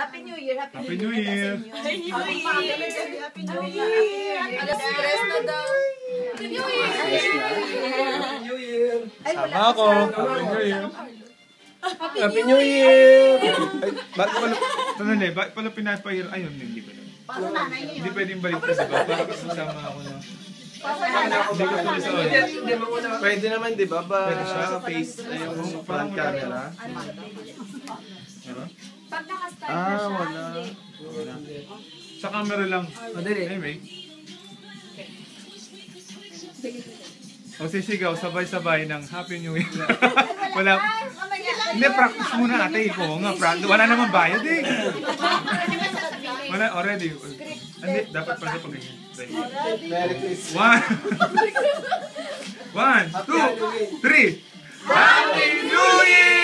Happy New Year. Happy New Year. Happy New Year. Happy New Year. Alas stress na daw. Happy New Year. Happy New Year. Sama ako. Happy New Year. Happy New Year. Ay, ba't pala? Bakit pala pinapahir? Ayun, hindi pala. Hindi pwedeng balik ko sa para kasama ako na. Hindi ko tuloy sa ulit. Pwede naman, di ba? Face yung front camera. Pag nakastyle na siya, wala. hindi. Sa camera lang. Madali. Anyway. O sisigaw, sabay-sabay ng Happy New Year. Wala. Hindi, practice muna ate. Oo nga, practice. Wala naman bayad eh. Wala, already. Hindi, dapat pala sa pag-ganyan. Merry Christmas. 1, 2, 3. Happy New Year!